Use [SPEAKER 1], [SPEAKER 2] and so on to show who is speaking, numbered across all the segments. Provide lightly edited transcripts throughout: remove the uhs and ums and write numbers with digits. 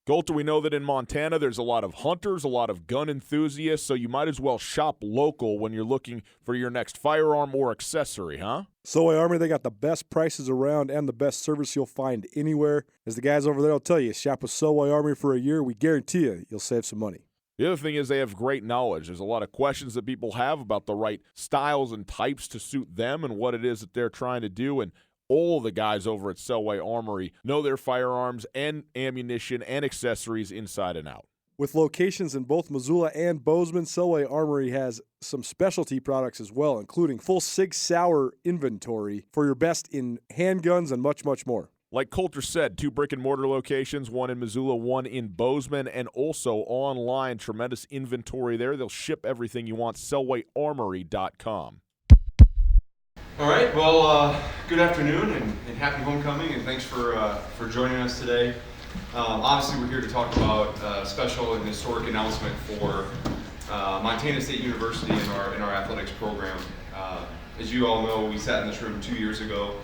[SPEAKER 1] Colter, we know that in Montana there's a lot of hunters, a lot of gun enthusiasts, so you might as well shop local when you're looking for your next firearm or accessory, huh?
[SPEAKER 2] Solway Armory, they got the best prices around and the best service you'll find anywhere. As the guys over there will tell you, shop with Solway Armory for a year. We guarantee you'll save some money.
[SPEAKER 1] The other thing is they have great knowledge. There's a lot of questions that people have about the right styles and types to suit them and what it is that they're trying to do, and all the guys over at Solway Armory know their firearms and ammunition and accessories inside and out.
[SPEAKER 2] With locations in both Missoula and Bozeman, Solway Armory has some specialty products as well, including full Sig Sauer inventory for your best in handguns and much, much more.
[SPEAKER 1] Like Colter said, 2 brick-and-mortar locations, one in Missoula, one in Bozeman, and also online, tremendous inventory there. They'll ship everything you want, SolwayArmory.com.
[SPEAKER 3] All right, well, good afternoon and happy homecoming, and thanks for joining us today. Obviously, we're here to talk about a special and historic announcement for Montana State University in our athletics program. As you all know, we sat in this room 2 years ago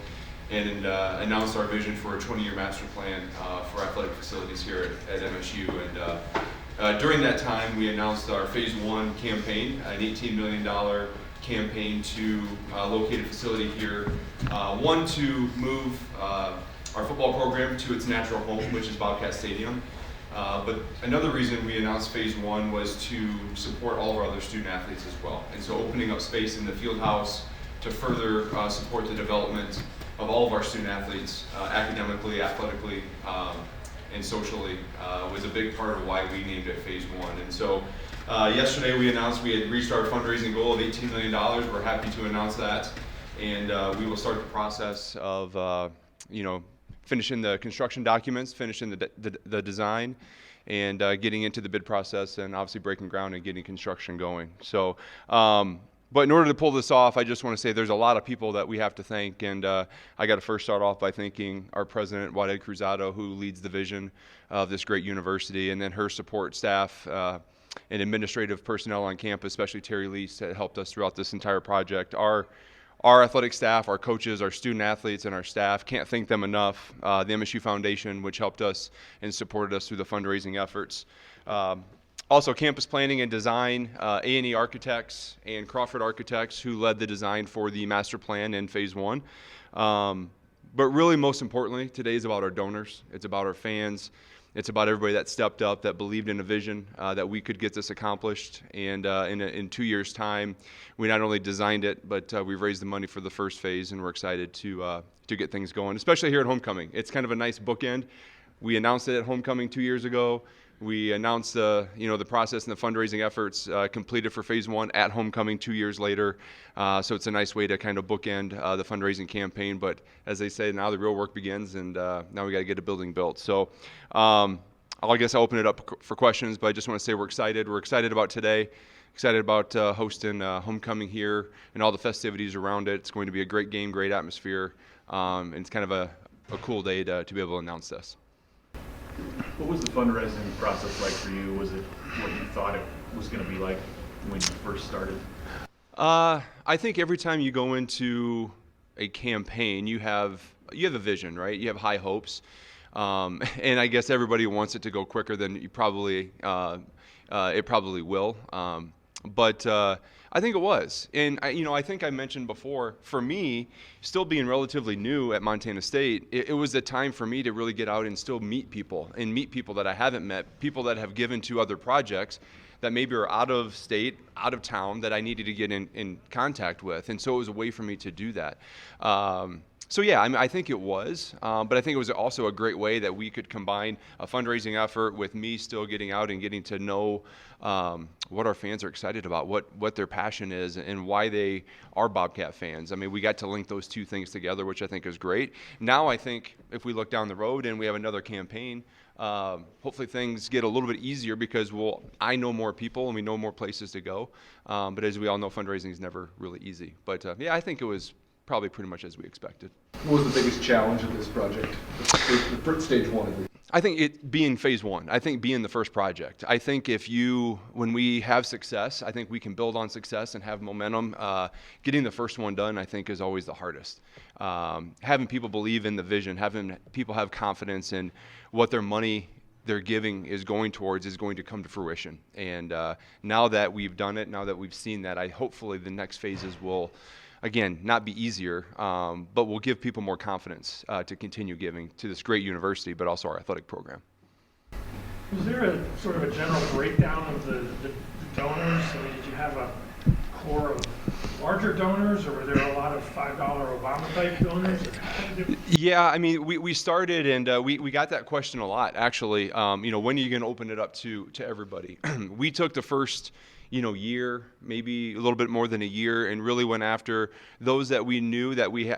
[SPEAKER 3] and announced our vision for a 20-year master plan for athletic facilities here at MSU. And during that time, we announced our Phase 1 campaign, an $18 million campaign to locate a facility here. One, to move our football program to its natural home, which is Bobcat Stadium. But another reason we announced Phase 1 was to support all of our other student athletes as well. And so opening up space in the field house to further support the development of all of our student athletes, academically, athletically, and socially, was a big part of why we named it Phase 1. And so yesterday we announced we had reached our fundraising goal of $18 million. We're happy to announce that. And we will start the process of, finishing the construction documents, finishing the design, and getting into the bid process, and obviously breaking ground and getting construction going. So, but in order to pull this off, I just want to say there's a lot of people that we have to thank, and I got to first start off by thanking our president, Waded Cruzado, who leads the vision of this great university, and then her support staff and administrative personnel on campus, especially Terry Lease, that helped us throughout this entire project. Our athletic staff, our coaches, our student athletes, and our staff, can't thank them enough. The MSU Foundation, which helped us and supported us through the fundraising efforts. Also, campus planning and design, A&E Architects and Crawford Architects, who led the design for the master plan in Phase 1. But really, most importantly, today is about our donors. It's about our fans. It's about everybody that stepped up, that believed in a vision, that we could get this accomplished. And in 2 years' time, we not only designed it, but we've raised the money for the first phase, and we're excited to get things going, especially here at homecoming. It's kind of a nice bookend. We announced it at homecoming 2 years ago. We announced the process and the fundraising efforts completed for Phase 1 at homecoming 2 years later. So it's a nice way to kind of bookend the fundraising campaign. But as they say, now the real work begins, and now we got to get a building built. So I guess I'll open it up for questions, but I just want to say we're excited. We're excited about today, excited about hosting homecoming here and all the festivities around it. It's going to be a great game, great atmosphere, and it's kind of a cool day to be able to announce this.
[SPEAKER 4] What was the fundraising process like for you? Was it what you thought it was going to be like when you first started?
[SPEAKER 3] I think every time you go into a campaign, you have a vision, right? You have high hopes, and I guess everybody wants it to go quicker than it probably will. But I think it was, and I think I mentioned before. For me, still being relatively new at Montana State, it was a time for me to really get out and still meet people that I haven't met, people that have given to other projects that maybe are out of state, out of town, that I needed to get in contact with, and so it was a way for me to do that. So yeah, I think it was, but I think it was also a great way that we could combine a fundraising effort with me still getting out and getting to know what our fans are excited about, what their passion is, and why they are Bobcat fans. I mean, we got to link those two things together, which I think is great. Now I think if we look down the road and we have another campaign, hopefully things get a little bit easier because I know more people and we know more places to go. But as we all know, fundraising is never really easy. But yeah, I think it was probably pretty much as we expected.
[SPEAKER 5] What was the biggest challenge of this project, the stage 1 of it?
[SPEAKER 3] I think it being Phase 1. I think being the first project. I think when we have success, I think we can build on success and have momentum. Getting the first one done, I think, is always the hardest. Having people believe in the vision, having people have confidence in what their money their giving is going towards is going to come to fruition. And now that we've done it, now that we've seen that, hopefully the next phases will, again, not be easier, but will give people more confidence to continue giving to this great university, but also our athletic program.
[SPEAKER 6] Was there a sort of a general breakdown of the donors? I mean, did you have a core of larger donors, or were there a lot of $5 Obama type donors?
[SPEAKER 3] Yeah, I mean, we started, and we got that question a lot, actually. When are you going to open it up to everybody? We took the first year, maybe a little bit more than a year, and really went after those that we knew that we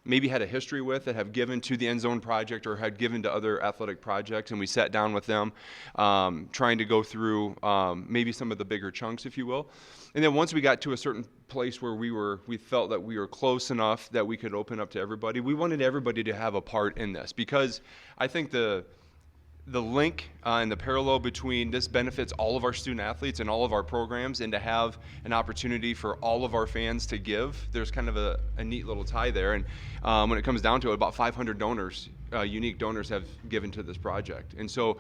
[SPEAKER 3] maybe had a history with, that have given to the End Zone Project or had given to other athletic projects, and we sat down with them, trying to go through maybe some of the bigger chunks, if you will. And then once we got to a certain place where we felt that we were close enough that we could open up to everybody, we wanted everybody to have a part in this, because I think the link and the parallel between this benefits all of our student athletes and all of our programs, and to have an opportunity for all of our fans to give, there's kind of a neat little tie there. And when it comes down to it, about 500 donors, unique donors, have given to this project. And so,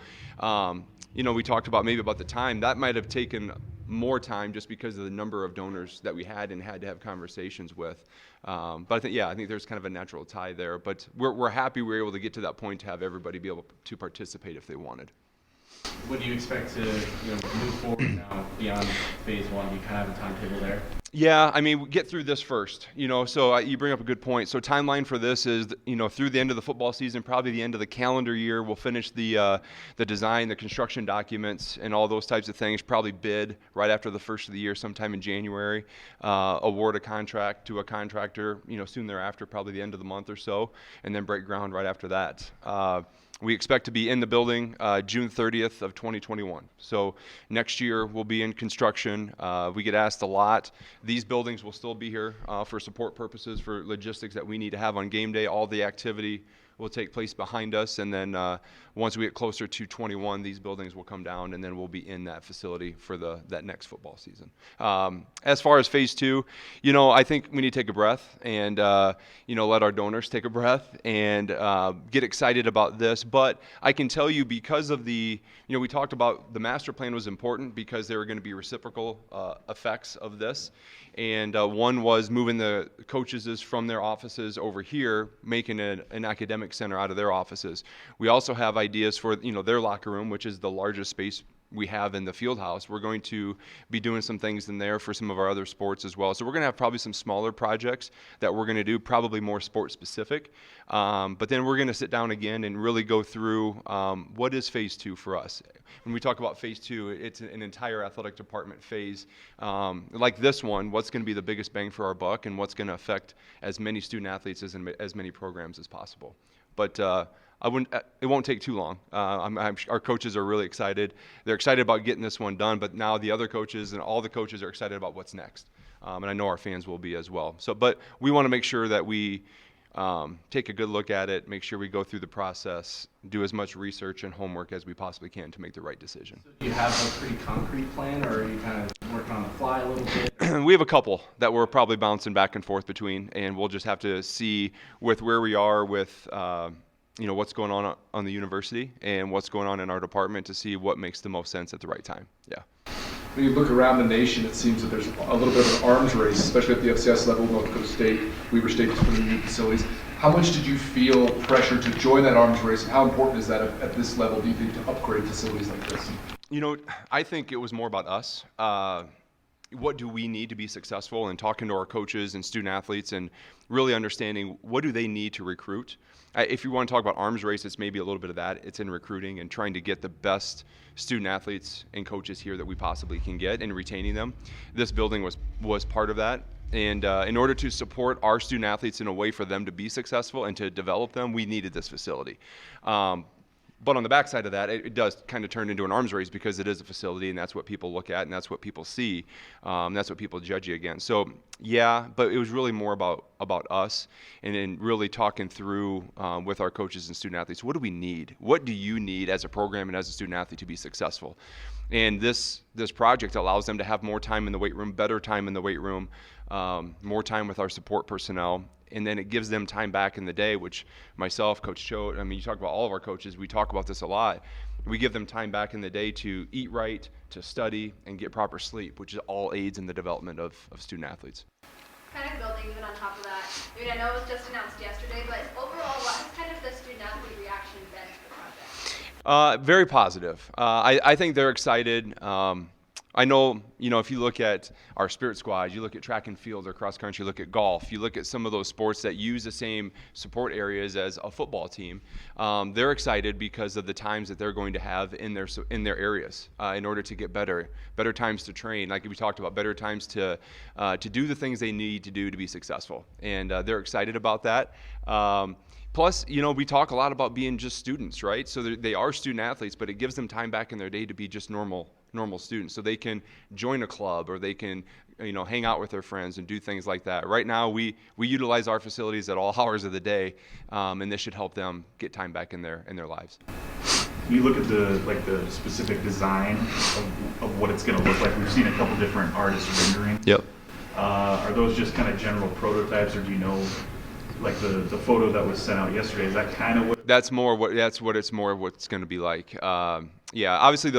[SPEAKER 3] we talked about maybe about the time. That might have taken more time just because of the number of donors that we had and had to have conversations with. But I think there's kind of a natural tie there. But we're happy we were able to get to that point to have everybody be able to participate if they wanted.
[SPEAKER 7] What do you expect to move forward now beyond phase one? Do you kind of have a timetable there?
[SPEAKER 3] Yeah, I mean, we get through this first, so you bring up a good point. So timeline for this is, through the end of the football season, probably the end of the calendar year, we'll finish the design, the construction documents, and all those types of things, probably bid right after the first of the year, sometime in January, award a contract to a contractor, soon thereafter, probably the end of the month or so, and then break ground right after that. We expect to be in the building June 30th of 2021. So next year we'll be in construction. We get asked a lot. These buildings will still be here for support purposes, for logistics that we need to have on game day. All the activity will take place behind us, and then once we get closer to 21, these buildings will come down, and then we'll be in that facility for that next football season. As far as phase two, I think we need to take a breath and let our donors take a breath and get excited about this. But I can tell you, because of we talked about the master plan was important because there were going to be reciprocal effects of this. And one was moving the coaches from their offices over here, making an academic center out of their offices. We also have ideas for their locker room, which is the largest space we have in the field house. We're going to be doing some things in there for some of our other sports as well. So we're going to have probably some smaller projects that we're going to do, probably more sport specific. But then we're going to sit down again and really go through what is phase two for us. When we talk about phase two, it's an entire athletic department phase. Like this one, what's going to be the biggest bang for our buck, and what's going to affect as many student athletes as many programs as possible. But it won't take too long. Our coaches are really excited. They're excited about getting this one done, but now the other coaches and all the coaches are excited about what's next. And I know our fans will be as well. But we want to make sure that we take a good look at it, make sure we go through the process, do as much research and homework as we possibly can to make the right decision.
[SPEAKER 7] So do you have a pretty concrete plan, or are you kind of working on the fly a little bit?
[SPEAKER 3] We have a couple that we're probably bouncing back and forth between, and we'll just have to see with where we are with what's going on the university and what's going on in our department to see what makes the most sense at the right time. Yeah.
[SPEAKER 5] When you look around the nation, it seems that there's a little bit of an arms race, especially at the FCS level. North Dakota State, Weber State just putting new facilities. How much did you feel pressure to join that arms race, and how important is that at this level, do you think, to upgrade facilities like this?
[SPEAKER 3] I think it was more about us. What do we need to be successful, and talking to our coaches and student athletes and really understanding what do they need to recruit. If you want to talk about arms race, it's maybe a little bit of that. It's in recruiting and trying to get the best student athletes and coaches here that we possibly can get and retaining them. This building was part of that. And in order to support our student athletes in a way for them to be successful and to develop them, we needed this facility. But on the backside of that, it does kind of turn into an arms race because it is a facility, and that's what people look at, and that's what people see. That's what people judge you against. So, yeah, but it was really more about us, and then really talking through with our coaches and student athletes, what do we need? What do you need as a program and as a student athlete to be successful? And this project allows them to have more time in the weight room, better time in the weight room, more time with our support personnel. And then it gives them time back in the day, which myself, Coach Choate, you talk about all of our coaches, we talk about this a lot. We give them time back in the day to eat right, to study, and get proper sleep, which all aids in the development of student athletes.
[SPEAKER 8] Kind of building even on top of that, I mean, I know it was just announced yesterday, but overall, what has kind of the student athlete reaction been to the project?
[SPEAKER 3] Very positive. I think they're excited. I know, if you look at our Spirit Squad, you look at track and field or cross country, you look at golf, you look at some of those sports that use the same support areas as a football team, they're excited because of the times that they're going to have in their areas in order to get better times to train, like we talked about, better times to do the things they need to do to be successful. And they're excited about that. Plus, we talk a lot about being just students, right? So they are student athletes, but it gives them time back in their day to be just normal students. So they can join a club or they can, hang out with their friends and do things like that. Right now, we utilize our facilities at all hours of the day, and this should help them get time back in their lives.
[SPEAKER 4] You look at the specific design of what it's going to look like. We've seen a couple different artists rendering.
[SPEAKER 3] Yep.
[SPEAKER 4] Are those just kind of general prototypes, or do you know? Like the photo that was sent out yesterday, is that kind of what?
[SPEAKER 3] That's what it's more of what's going to be like. Yeah, obviously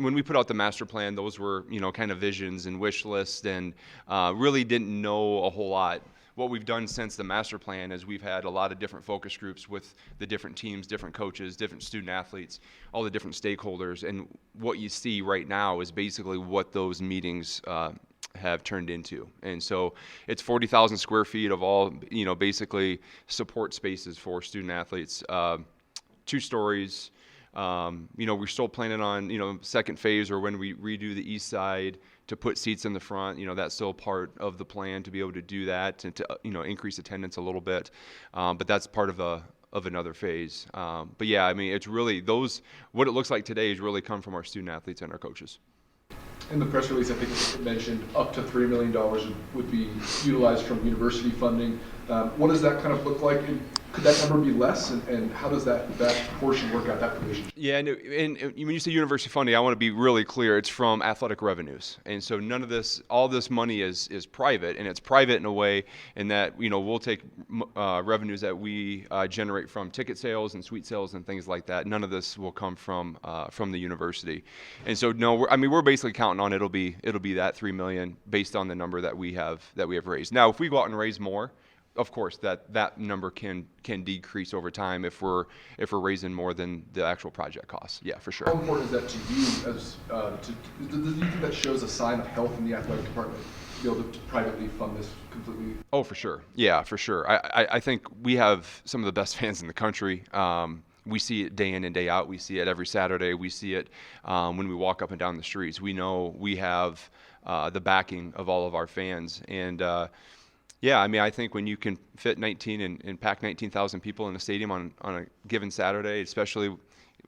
[SPEAKER 3] when we put out the master plan, those were kind of visions and wish lists, and really didn't know a whole lot. What we've done since the master plan is we've had a lot of different focus groups with the different teams, different coaches, different student athletes, all the different stakeholders, and what you see right now is basically what those meetings have turned into. And so it's 40,000 square feet of all, basically support spaces for student athletes, 2 stories. We're still planning on, second phase or when we redo the east side to put seats in the front. That's still part of the plan to be able to do that and to, increase attendance a little bit. But that's part of another phase. But yeah, I mean, it's really what it looks like today has really come from our student athletes and our coaches.
[SPEAKER 5] In the press release, I think it mentioned up to $3 million would be utilized from university funding. What does that kind of look like? And could that number be less? And how does that portion work out, that relationship?
[SPEAKER 3] Yeah, and when you say university funding, I want to be really clear. It's from athletic revenues. And so all this money is private, and it's private in a way in that, we'll take revenues that we generate from ticket sales and suite sales and things like that. None of this will come from the university. And so, no, we're basically counting on it'll be that $3 million based on the number that we have raised. Now, if we go out and raise more, of course, that number can decrease over time if we're raising more than the actual project costs. Yeah, for sure.
[SPEAKER 5] How important is that to you? Do you think that shows a sign of health in the athletic department to be able to privately fund this completely?
[SPEAKER 3] Oh, for sure. Yeah, for sure. I think we have some of the best fans in the country. We see it day in and day out. We see it every Saturday. We see it when we walk up and down the streets. We know we have the backing of all of our fans. And yeah, I think when you can fit 19 and pack 19,000 people in a stadium on a given Saturday, especially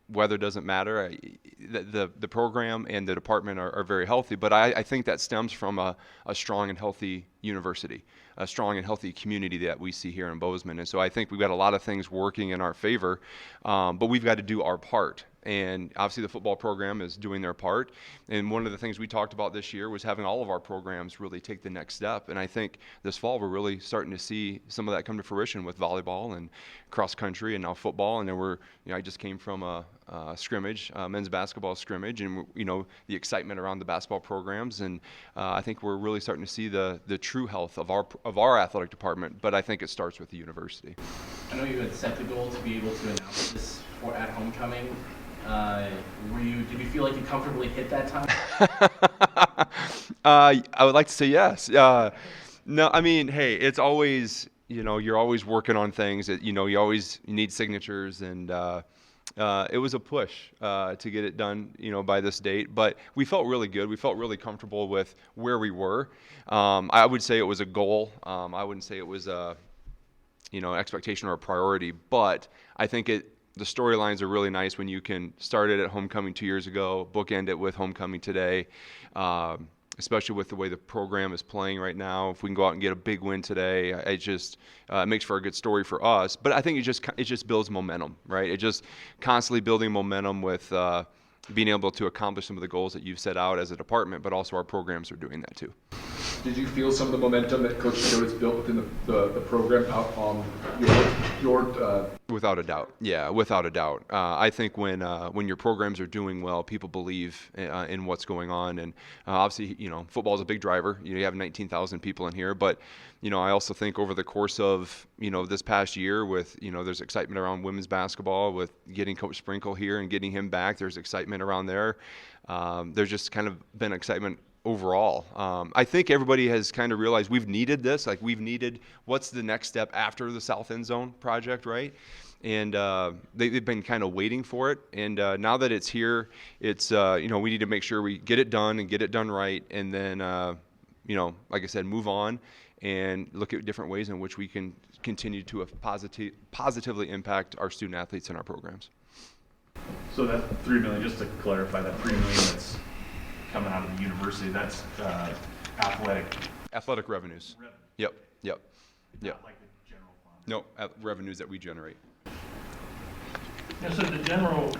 [SPEAKER 3] weather doesn't matter, the program and the department are very healthy. But I think that stems from a strong and healthy university, a strong and healthy community that we see here in Bozeman. And so I think we've got a lot of things working in our favor, but we've got to do our part. And obviously the football program is doing their part. And one of the things we talked about this year was having all of our programs really take the next step. And I think this fall we're really starting to see some of that come to fruition with volleyball and cross country and now football. And then I just came from a scrimmage, men's basketball scrimmage, and the excitement around the basketball programs. And I think we're really starting to see the true health of our athletic department. But I think it starts with the university.
[SPEAKER 7] I know you had set the goal to be able to announce this at homecoming. Did you feel like you comfortably hit that time?
[SPEAKER 3] I would like to say yes. No, hey, it's always, you're always working on things that, you need signatures, and it was a push to get it done, by this date. But we felt really good. We felt really comfortable with where we were. I would say it was a goal. I wouldn't say it was a, expectation or a priority. But I think the storylines are really nice when you can start it at homecoming 2 years ago, bookend it with homecoming today, especially with the way the program is playing right now. If we can go out and get a big win today, it just makes for a good story for us. But I think it just builds momentum, right? It just constantly building momentum with being able to accomplish some of the goals that you've set out as a department, but also our programs are doing that too.
[SPEAKER 5] Did you feel some of the momentum that Coach Joe has built within the program out on your
[SPEAKER 3] Without a doubt. Yeah, without a doubt. I think when your programs are doing well, people believe in what's going on. And obviously, football is a big driver. You have 19,000 people in here. But, I also think over the course of, this past year with, there's excitement around women's basketball with getting Coach Sprinkle here and getting him back. There's excitement around there. There's just kind of been excitement overall. I think everybody has kind of realized we've needed this. Like we've needed what's the next step after the South End Zone project, right? And they've been kind of waiting for it. And now that it's here, it's we need to make sure we get it done and get it done right. And then like I said, move on and look at different ways in which we can continue to positively impact our student athletes and our programs.
[SPEAKER 4] So that $3 million, just to clarify, that $3 million that's coming out of the university, that's athletic
[SPEAKER 3] revenues.
[SPEAKER 4] Revenue.
[SPEAKER 3] Yep.
[SPEAKER 4] Not like the general fund.
[SPEAKER 3] No, revenues that we generate.
[SPEAKER 6] And so the general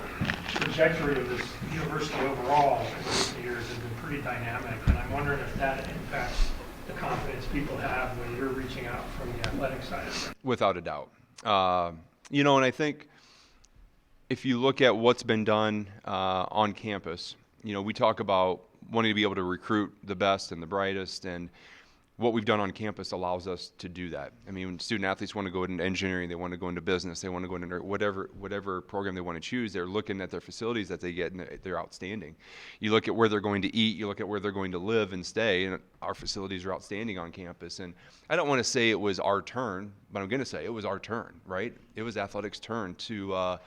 [SPEAKER 6] trajectory of this university overall in recent years has been pretty dynamic, and I'm wondering if that impacts the confidence people have when you're reaching out from the athletic side of it.
[SPEAKER 3] Without a doubt. And I think if you look at what's been done on campus, we talk about wanting to be able to recruit the best and the brightest, and what we've done on campus allows us to do that. I mean, when student athletes want to go into engineering, they want to go into business, they want to go into whatever program they want to choose, they're looking at their facilities that they get, and they're outstanding. You look at where they're going to eat, you look at where they're going to live and stay, and our facilities are outstanding on campus. And I don't want to say it was our turn, but I'm going to say it was our turn, right? It was athletics' turn to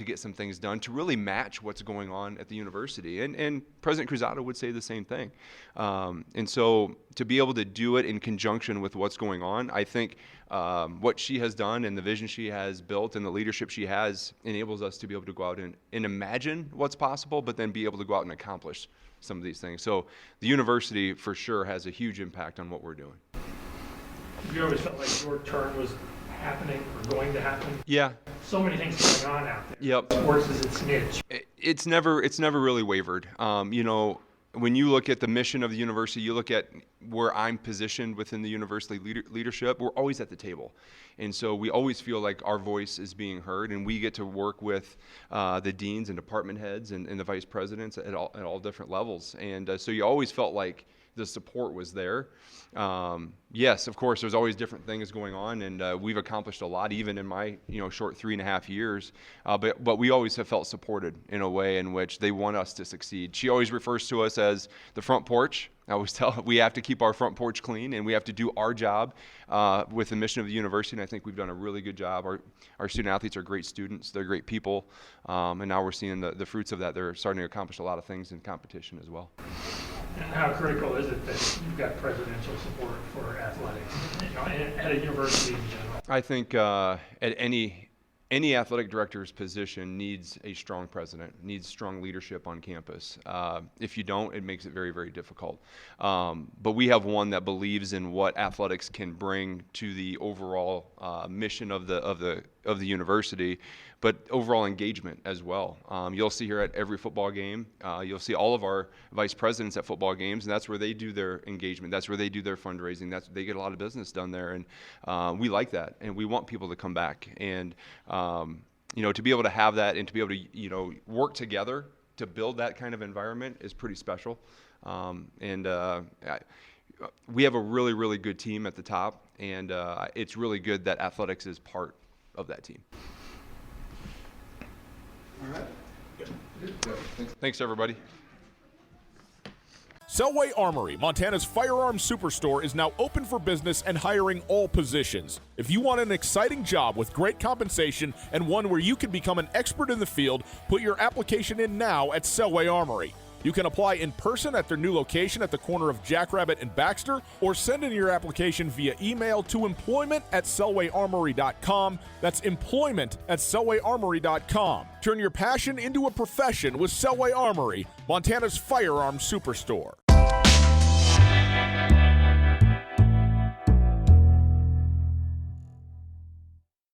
[SPEAKER 3] get some things done to really match what's going on at the university. And President Cruzado would say the same thing. And so to be able to do it in conjunction with what's going on, I think what she has done and the vision she has built and the leadership she has enables us to be able to go out and imagine what's possible, but then be able to go out and accomplish some of these things. So the university for sure has a huge impact on what we're doing.
[SPEAKER 6] You always felt like your turn was happening or going to happen?
[SPEAKER 3] Yeah.
[SPEAKER 6] So many things going on out there.
[SPEAKER 3] Yep.
[SPEAKER 6] Sports is its niche.
[SPEAKER 3] It's never really wavered. When you look at the mission of the university, you look at where I'm positioned within the university leadership, we're always at the table. And so we always feel like our voice is being heard, and we get to work with the deans and department heads and the vice presidents at all different levels. And so you always felt like the support was there. Yes, of course, there's always different things going on, and we've accomplished a lot, even in my short 3.5 years. But we always have felt supported in a way in which they want us to succeed. She always refers to us as the front porch. I always tell her we have to keep our front porch clean, and we have to do our job with the mission of the university. And I think we've done a really good job. Our student athletes are great students; they're great people, and now we're seeing the fruits of that. They're starting to accomplish a lot of things in competition as well.
[SPEAKER 6] And how critical is it that you've got presidential support for athletics, at a university in general?
[SPEAKER 3] I think at any athletic director's position needs a strong president, needs strong leadership on campus. If you don't, it makes it very, very difficult. But we have one that believes in what athletics can bring to the overall mission of the university, but overall engagement as well. You'll see here at every football game, you'll see all of our vice presidents at football games, and that's where they do their engagement. That's where they do their fundraising. They get a lot of business done there, and we like that, and we want people to come back. And to be able to have that and to be able to work together to build that kind of environment is pretty special. We have a really, really good team at the top, and it's really good that athletics is part of that team.
[SPEAKER 5] All right.
[SPEAKER 3] Thanks, everybody.
[SPEAKER 1] Selway Armory, Montana's firearms superstore, is now open for business and hiring all positions. If you want an exciting job with great compensation and one where you can become an expert in the field, put your application in now at Selway Armory. You can apply in person at their new location at the corner of Jackrabbit and Baxter, or send in your application via email to employment@selwayarmory.com. That's employment@selwayarmory.com. Turn your passion into a profession with Selway Armory, Montana's firearms superstore.